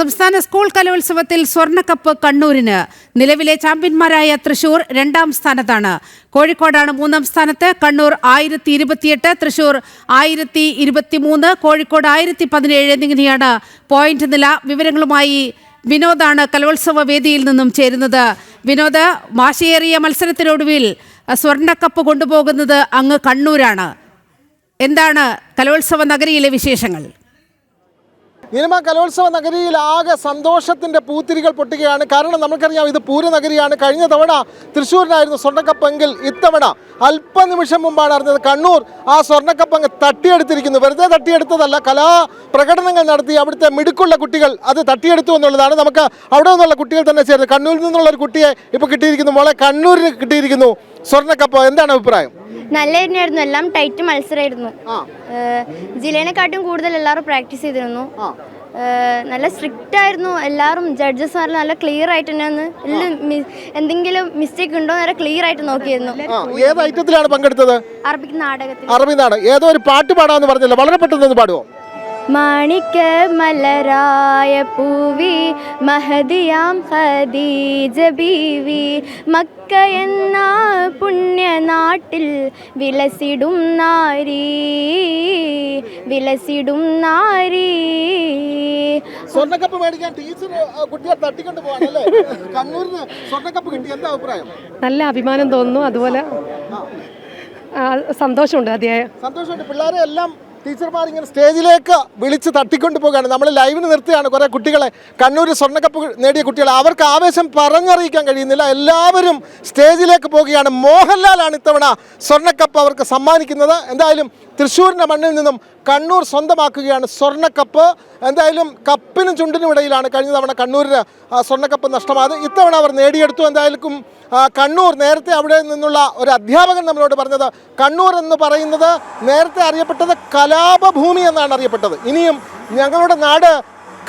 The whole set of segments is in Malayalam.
സംസ്ഥാന സ്കൂൾ കലോത്സവത്തിൽ സ്വർണ്ണക്കപ്പ് കണ്ണൂരിന്. നിലവിലെ ചാമ്പ്യന്മാരായ തൃശൂർ 2ാം സ്ഥാനത്താണ്. കോഴിക്കോടാണ് 3ാം സ്ഥാനത്ത്. കണ്ണൂർ 1028, തൃശൂർ 1023, കോഴിക്കോട് 1017 എന്നിങ്ങനെയാണ് പോയിന്റ് നില. വിവരങ്ങളുമായി വിനോദാണ് കലോത്സവ വേദിയിൽ നിന്നും ചേരുന്നത്. വിനോദ്, വാശിയേറിയ മത്സരത്തിനൊടുവിൽ സ്വർണ്ണക്കപ്പ് കൊണ്ടുപോകുന്നത് അങ്ങ് കണ്ണൂരാണ്. എന്താണ് കലോത്സവ നഗരിയിലെ വിശേഷങ്ങൾ? നീലിമ, കലോത്സവ നഗരിയിൽ ആകെ സന്തോഷത്തിൻ്റെ പൂത്തിരികൾ പൊട്ടുകയാണ്. കാരണം നമുക്കറിയാം, ഇത് പൂരനഗരിയാണ്. കഴിഞ്ഞ തവണ തൃശ്ശൂരിനായിരുന്നു സ്വർണ്ണക്കപ്പെങ്കിൽ ഇത്തവണ അല്പനിമിഷം മുമ്പാണ് അറിഞ്ഞത് കണ്ണൂർ ആ സ്വർണ്ണക്കപ്പ് അങ്ങ് തട്ടിയെടുത്തിരിക്കുന്നു. വെറുതെ തട്ടിയെടുത്തതല്ല, കലാപ്രകടനങ്ങൾ നടത്തി അവിടുത്തെ മിടുക്കുള്ള കുട്ടികൾ അത് തട്ടിയെടുത്തു എന്നുള്ളതാണ്. നമുക്ക് അവിടെ നിന്നുള്ള കുട്ടികൾ തന്നെ ചേർന്ന് കണ്ണൂരിൽ നിന്നുള്ള ഒരു കുട്ടിയെ ഇപ്പോൾ കിട്ടിയിരിക്കുന്നു. മോളെ, കണ്ണൂരിൽ കിട്ടിയിരിക്കുന്നു സ്വർണ്ണക്കപ്പ്. എന്താണ് അഭിപ്രായം? നല്ലായിരുന്നു. എല്ലാം ടൈറ്റ് മത്സരമായിരുന്നു. ജില്ലേനെക്കാട്ടും കൂടുതൽ എല്ലാവരും പ്രാക്ടീസ് ചെയ്തിരുന്നു. നല്ല സ്ട്രിക്റ്റ് ആയിരുന്നു. എല്ലാവരും ജഡ്ജസ്മാരിൽ നല്ല ക്ലിയർ ആയിട്ട് തന്നെ എന്തെങ്കിലും മിസ്റ്റേക്ക് ഉണ്ടോ എന്ന് ക്ലിയർ ആയിട്ട് നോക്കിയിരുന്നു. ഏത് ഐറ്റത്തിലാണ് പങ്കെടുത്തത്? അറബിക് നാടകത്തിൽ. അറബി നാടകം. ഏതോ ഒരു പാട്ട് പാടാന്ന് പറഞ്ഞല്ലോ, വളരെ പെട്ടെന്ന് പാടുമോ? മാണിക്ക മലരായ പൂവി മഹദിയാം ഖദീജ ബീവി മക്ക എന്ന പുണ്യനാട്ടിൽ വിലസിടും നാരി സ്വർണ്ണക്കപ്പ് മേടിക്കാൻ ടീച്ചർ കുട്ടിയെ തട്ടിക്കൊണ്ട് പോവാണല്ലേ? കണ്ണൂരിന് സ്വർണ്ണക്കപ്പ് കിട്ടി, എന്താ അഭിപ്രായം? നല്ല അഭിമാനം തോന്നുന്നു. അതുപോലെ സന്തോഷമുണ്ട്. അതിയായ സന്തോഷമുണ്ട്. പിള്ളേരെ എല്ലാം ടീച്ചർമാർ ഇങ്ങനെ സ്റ്റേജിലേക്ക് വിളിച്ച് തട്ടിക്കൊണ്ട് പോകുകയാണ്. നമ്മൾ ലൈവിന് നിർത്തുകയാണ് കുറേ കുട്ടികളെ, കണ്ണൂർ സ്വർണ്ണക്കപ്പ് നേടിയ കുട്ടികളെ. അവർക്ക് ആവേശം പറഞ്ഞറിയിക്കാൻ കഴിയുന്നില്ല. എല്ലാവരും സ്റ്റേജിലേക്ക് പോവുകയാണ്. മോഹൻലാലാണ് ഇത്തവണ സ്വർണ്ണക്കപ്പ് അവർക്ക് സമ്മാനിക്കുന്നത്. എന്തായാലും തൃശ്ശൂരിൻ്റെ മണ്ണിൽ നിന്നും കണ്ണൂർ സ്വന്തമാക്കുകയാണ് സ്വർണ്ണക്കപ്പ്. എന്തായാലും കപ്പിനും ചുണ്ടിനും ഇടയിലാണ് കഴിഞ്ഞ തവണ കണ്ണൂരിന് സ്വർണ്ണക്കപ്പ് നഷ്ടമായത്. ഇത്തവണ അവർ നേടിയെടുത്തു. എന്തായാലും കണ്ണൂർ, നേരത്തെ അവിടെ നിന്നുള്ള ഒരു അധ്യാപകൻ നമ്മളോട് പറഞ്ഞത്, കണ്ണൂർ എന്ന് പറയുന്നത് നേരത്തെ അറിയപ്പെട്ടത് കലാപഭൂമി എന്നാണ് അറിയപ്പെട്ടത്. ഇനിയും ഞങ്ങളുടെ നാട്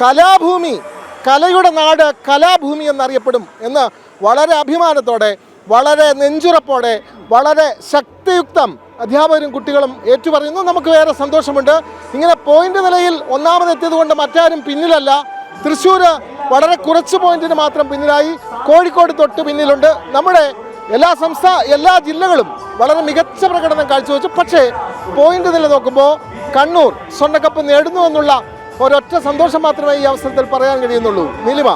കലാഭൂമി, കലയുടെ നാട് കലാഭൂമി എന്നറിയപ്പെടും എന്ന് വളരെ അഭിമാനത്തോടെ, വളരെ നെഞ്ചുറപ്പോടെ, വളരെ ശക്തിയുക്തം അധ്യാപകരും കുട്ടികളും ഏറ്റുപറയുന്നു. നമുക്ക് വേറെ സന്തോഷമുണ്ട്. ഇങ്ങനെ പോയിന്റ് നിലയിൽ ഒന്നാമതെത്തിയത് കൊണ്ട് മറ്റാരും പിന്നിലല്ല. തൃശ്ശൂർ വളരെ കുറച്ച് പോയിന്റിന് മാത്രം പിന്നിലായി. കോഴിക്കോട് തൊട്ട് പിന്നിലുണ്ട്. നമ്മുടെ എല്ലാ ജില്ലകളും വളരെ മികച്ച പ്രകടനം കാഴ്ചവെച്ചു. പക്ഷേ പോയിന്റ് നില നോക്കുമ്പോൾ കണ്ണൂർ സ്വർണ്ണക്കപ്പ് നേടുന്നു എന്നുള്ള ഒരൊറ്റ സന്തോഷം മാത്രമേ ഈ അവസരത്തിൽ പറയാൻ കഴിയുന്നുള്ളൂ. നീലിമ.